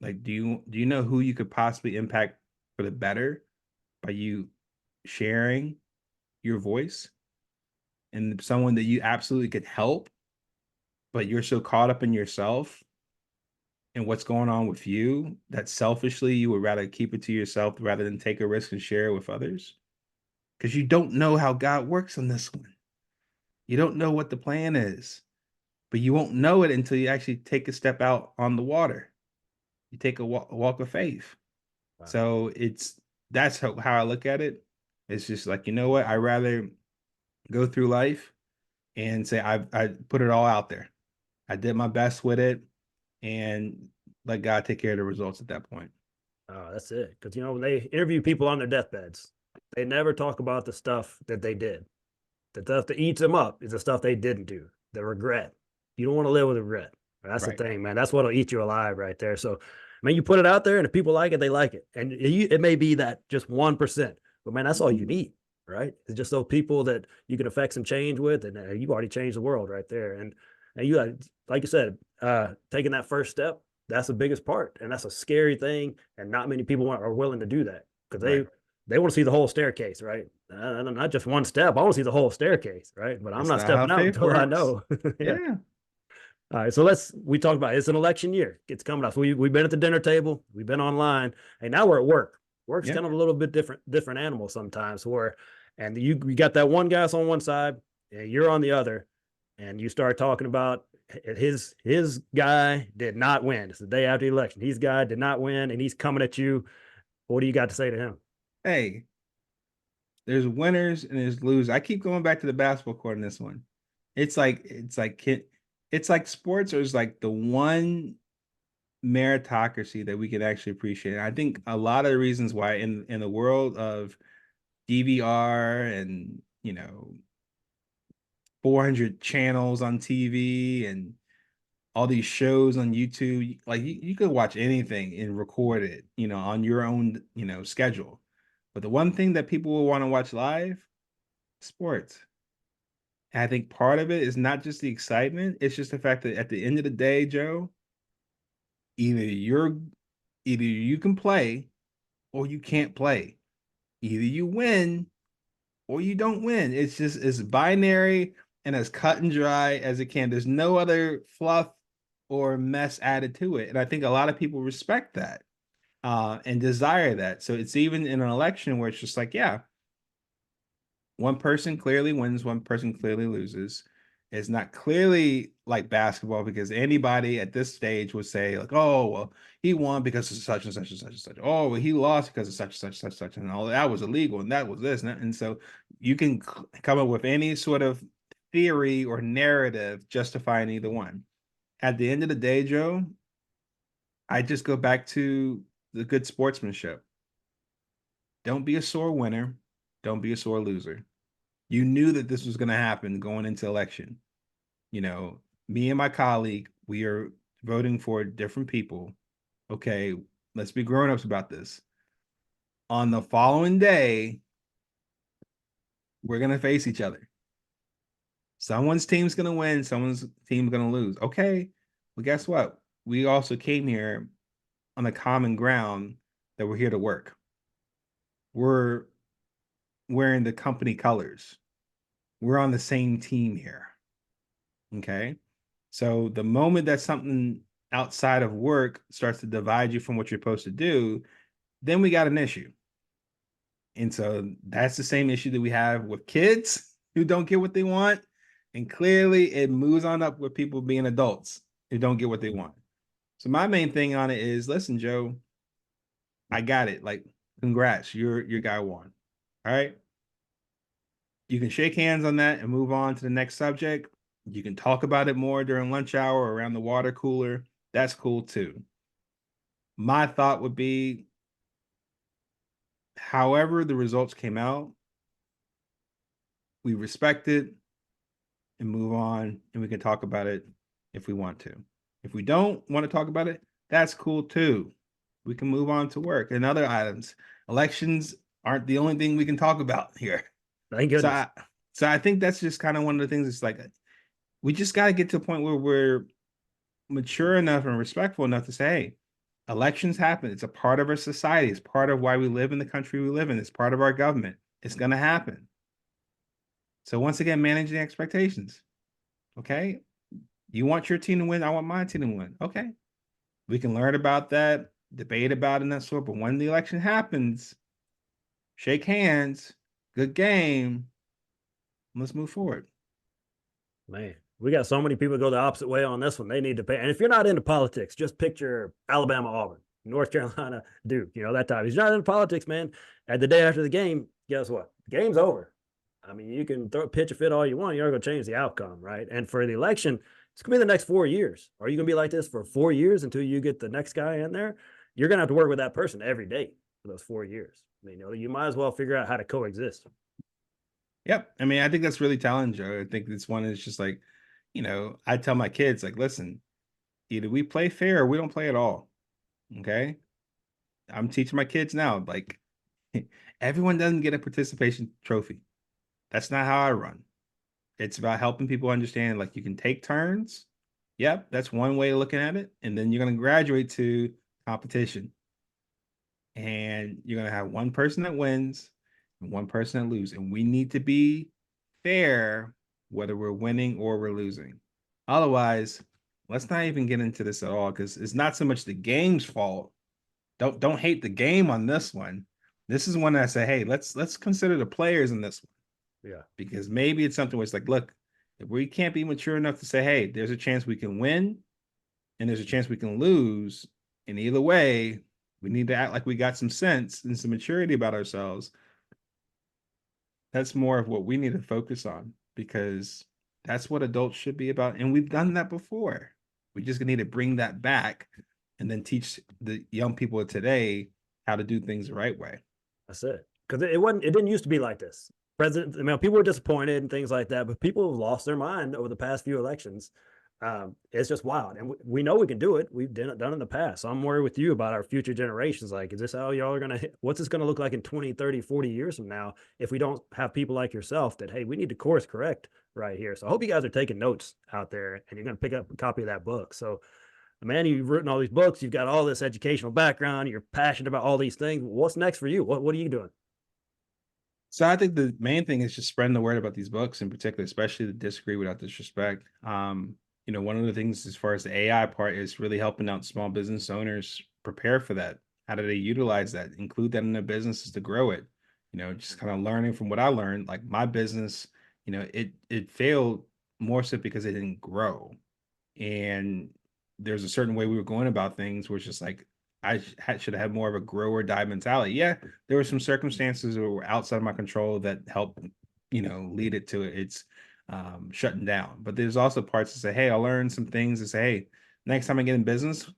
Like, do you know who you could possibly impact for the better by you sharing your voice and someone that you absolutely could help, but you're so caught up in yourself and what's going on with you that selfishly you would rather keep it to yourself rather than take a risk and share it with others? Because you don't know how God works on this one. You don't know what the plan is, but you won't know it until you actually take a step out on the water. You take a walk of faith. Wow. So that's how I look at it. It's just like, you know what? I rather go through life and say I put it all out there. I did my best with it and let God take care of the results at that point. Oh, that's it. Because when they interview people on their deathbeds, they never talk about the stuff that they did. The stuff that eats them up is the stuff they didn't do. The regret. You don't want to live with regret. That's Right. the thing, man. That's what'll eat you alive right there. So, I mean, you put it out there, and if people like it, they like it. And it may be that just 1%, but man, that's all you need, right? It's just those people that you can affect some change with, and you've already changed the world right there. And you, like you said, taking that first step, that's the biggest part, and that's a scary thing. And not many people are willing to do that because Right. they want to see the whole staircase, right? Not just one step. I want to see the whole staircase, right? But I'm That's not not how stepping out faith until I works. know. Yeah. Yeah. All right. So we talked about it. It's an election year. It's coming up. So we've been at the dinner table. We've been online. And now we're at work. Work's Yeah. kind of a little bit different animal sometimes where and you got that one guy's on one side, and you're on the other, and you start talking about his guy did not win. It's the day after the election. His guy did not win, and he's coming at you. What do you got to say to him? Hey, there's winners and there's losers. I keep going back to the basketball court in this one. It's like sports is like the one meritocracy that we can actually appreciate. And I think a lot of the reasons why in the world of DVR and 400 channels on TV and all these shows on YouTube, like you could watch anything and record it, on your own, schedule. But the one thing that people will want to watch live, sports. And I think part of it is not just the excitement, it's just the fact that at the end of the day, Joe, either you're either you can play or you can't play. Either you win or you don't win. It's just as binary and as cut and dry as it can. There's no other fluff or mess added to it. And I think a lot of people respect that and desire that. So it's even in an election where it's just like, yeah, one person clearly wins, one person clearly loses. It's not clearly like basketball because anybody at this stage would say, like, oh, well, he won because of such and such and such and such. Oh, well, he lost because of such and such, and all that was illegal, and that was this. And so you can come up with any sort of theory or narrative justifying either one. At the end of the day, Joe, I just go back to the good sportsmanship. Don't be a sore winner. Don't be a sore loser. You knew that this was going to happen going into election. Me and my colleague, we are voting for different people. Okay, let's be grown-ups about this. On the following day, we're going to face each other. Someone's team's going to win, someone's team's going to lose. Okay, well, guess what? We also came here on a common ground that we're here to work. We're wearing the company colors. We're on the same team here. Okay. So the moment that something outside of work starts to divide you from what you're supposed to do, then we got an issue. And so that's the same issue that we have with kids who don't get what they want. And clearly it moves on up with people being adults who don't get what they want. So my main thing on it is, listen, Joe, I got it. Like, congrats, your guy won. All right. You can shake hands on that and move on to the next subject. You can talk about it more during lunch hour or around the water cooler. That's cool too. My thought would be, however the results came out, we respect it and move on, and we can talk about it if we want to. If we don't want to talk about it, that's cool too. We can move on to work and other items. Elections aren't the only thing we can talk about here. Thank goodness. So I think that's just kind of one of the things. It's like we just got to get to a point where we're mature enough and respectful enough to say, hey, elections happen. It's a part of our society. It's part of why we live in the country we live in. It's part of our government. It's going to happen. So once again, managing expectations. Okay. You want your team to win. I want my team to win. Okay. We can learn about that, debate about it and that sort. But when the election happens, shake hands, good game. Let's move forward. Man, we got so many people go the opposite way on this one. They need to pay. And if you're not into politics, just picture Alabama, Auburn, North Carolina, Duke, that time. If you're not into politics, man, at the day after the game, guess what? The game's over. I mean, you can pitch a fit all you want. You're not going to change the outcome, right? And for the election, it's going to be the next 4 years. Are you going to be like this for 4 years until you get the next guy in there? You're going to have to work with that person every day for those 4 years. I mean, you might as well figure out how to coexist. Yep. I mean, I think that's really challenging, Joe. I think this one is just like, I tell my kids, like, listen, either we play fair or we don't play at all. Okay. I'm teaching my kids now, like, everyone doesn't get a participation trophy. That's not how I run. It's about helping people understand, like, you can take turns. Yep. That's one way of looking at it. And then you're going to graduate to competition. And you're going to have one person that wins and one person that loses. And we need to be fair, whether we're winning or we're losing. Otherwise, let's not even get into this at all, because it's not so much the game's fault. Don't hate the game on this one. This is one that I say, hey, let's consider the players in this one, Yeah. because maybe it's something where it's like, look, if we can't be mature enough to say, hey, there's a chance we can win and there's a chance we can lose. And either way, we need to act like we got some sense and some maturity about ourselves. That's more of what we need to focus on, because that's what adults should be about. And we've done that before. We just need to bring that back and then teach the young people of today how to do things the right way. That's it. Because it didn't used to be like this. President, I mean, people were disappointed and things like that, but people have lost their mind over the past few elections. It's just wild, and we know we can do it. We've done it in the past. So I'm worried with you about our future generations. Like, is this how y'all are gonna? What's this gonna look like in 20, 30, 40 years from now if we don't have people like yourself that, hey, we need to course correct right here. So I hope you guys are taking notes out there and you're gonna pick up a copy of that book. So, man, you've written all these books. You've got all this educational background. You're passionate about all these things. What's next for you? What are you doing? So I think the main thing is just spreading the word about these books in particular, especially the Disagree Without Disrespect. One of the things as far as the AI part is really helping out small business owners prepare for that. How do they utilize that? Include that in their businesses to grow it. Just kind of learning from what I learned. Like my business, it failed more so because it didn't grow. And there's a certain way we were going about things, where it's just like should have had more of a grow or die mentality. Yeah, there were some circumstances that were outside of my control that helped, lead it to it's shutting down. But there's also parts to say, hey, I learned some things to say, hey, next time I get in business,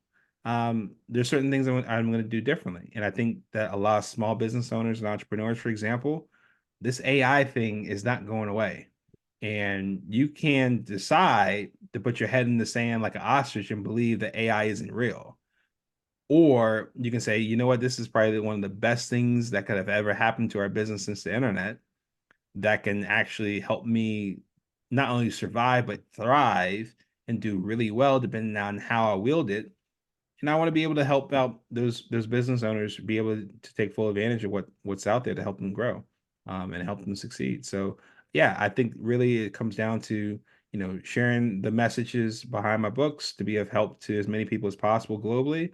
there's certain things I'm going to do differently. And I think that a lot of small business owners and entrepreneurs, for example, this AI thing is not going away. And you can decide to put your head in the sand like an ostrich and believe that AI isn't real. Or you can say, you know what, this is probably one of the best things that could have ever happened to our business since the internet, that can actually help me not only survive, but thrive and do really well depending on how I wield it. And I want to be able to help out those business owners be able to take full advantage of what's out there to help them grow, and help them succeed. So yeah, I think really it comes down to sharing the messages behind my books to be of help to as many people as possible globally,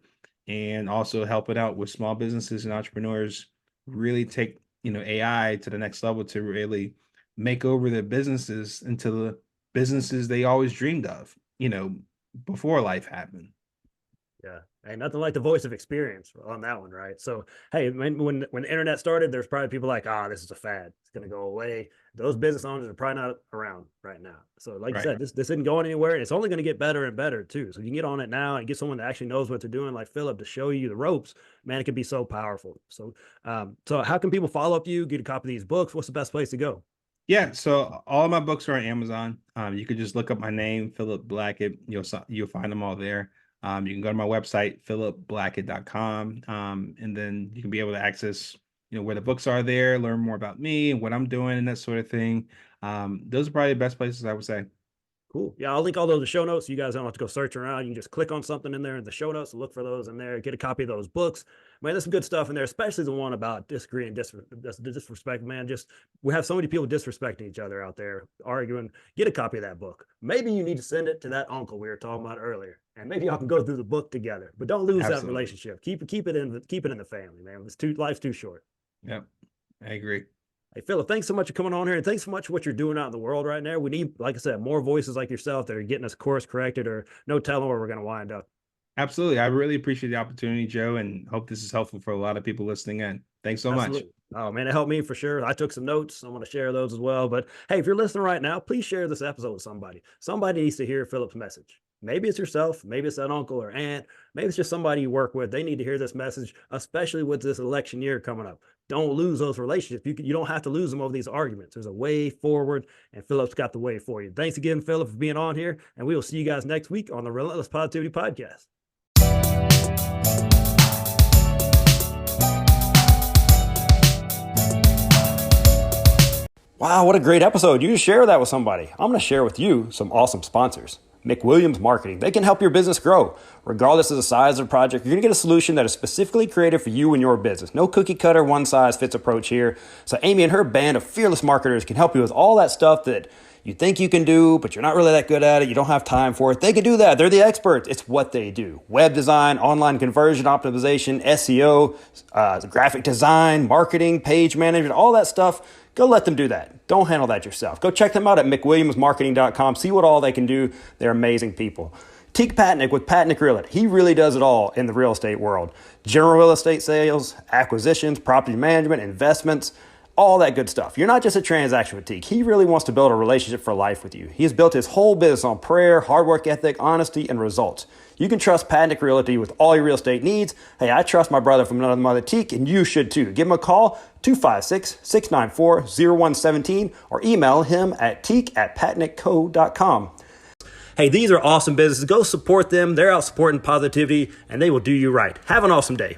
and also helping out with small businesses and entrepreneurs really take AI to the next level to really make over their businesses into the businesses they always dreamed of before life happened. Yeah. Hey, nothing like the voice of experience on that one, right? So, hey, when the internet started, there's probably people like, this is a fad. It's going to go away. Those business owners are probably not around right now. So, like you Right. said, this isn't going anywhere, and it's only going to get better and better too. So, you can get on it now and get someone that actually knows what they're doing, like Philip, to show you the ropes. Man, it can be so powerful. So, how can people follow up you, get a copy of these books? What's the best place to go? Yeah, so all of my books are on Amazon. You could just look up my name, Philip Blackett. You'll find them all there. You can go to my website, philipblackett.com, and then you can be able to access, where the books are there, learn more about me and what I'm doing and that sort of thing. Those are probably the best places I would say. Cool. Yeah, I'll link all those in the show notes. So you guys don't have to go search around. You can just click on something in there in the show notes and look for those in there. Get a copy of those books. Man, there's some good stuff in there, especially the one about disagreeing, disrespect. Man, just we have so many people disrespecting each other out there, arguing. Get a copy of that book. Maybe you need to send it to that uncle we were talking about earlier, and maybe y'all can go through the book together. But don't lose that Absolutely. relationship. Keep it in the family, man. Life's too short. Yep, I agree. Hey, Philip, thanks so much for coming on here. And thanks so much for what you're doing out in the world right now. We need, like I said, more voices like yourself that are getting us course corrected, or no telling where we're going to wind up. Absolutely. I really appreciate the opportunity, Joe, and hope this is helpful for a lot of people listening in. Thanks so much. Absolutely. Oh, man, it helped me for sure. I took some notes. I want to share those as well. But hey, if you're listening right now, please share this episode with somebody. Somebody needs to hear Philip's message. Maybe it's yourself. Maybe it's that uncle or aunt. Maybe it's just somebody you work with. They need to hear this message, especially with this election year coming up. Don't lose those relationships. You don't have to lose them over these arguments. There's a way forward, and Philip's got the way for you. Thanks again, Philip, for being on here. And we will see you guys next week on the Relentless Positivity Podcast. Wow, what a great episode. You just share that with somebody. I'm going to share with you some awesome sponsors. McWilliams Marketing. They can help your business grow. Regardless of the size of the project, you're going to get a solution that is specifically created for you and your business. No cookie cutter, one size fits approach here. So Amy and her band of fearless marketers can help you with all that stuff that you think you can do, but you're not really that good at it, you don't have time for it, they can do that. They're the experts. It's what they do. Web design, online conversion optimization, SEO, graphic design, marketing, page management, all that stuff. Go let them do that. Don't handle that yourself. Go check them out at mcwilliamsmarketing.com. See what all they can do. They're amazing people. Teak Patnick with Patnick Realty. He really does it all in the real estate world. General real estate sales, acquisitions, property management, investments, all that good stuff. You're not just a transaction with Teak. He really wants to build a relationship for life with you. He has built his whole business on prayer, hard work ethic, honesty, and results. You can trust Patnick Realty with all your real estate needs. Hey, I trust my brother from another mother, Teak, and you should too. Give him a call, 256-694-0117, or email him at teak@patnickco.com. Hey, these are awesome businesses. Go support them. They're out supporting positivity, and they will do you right. Have an awesome day.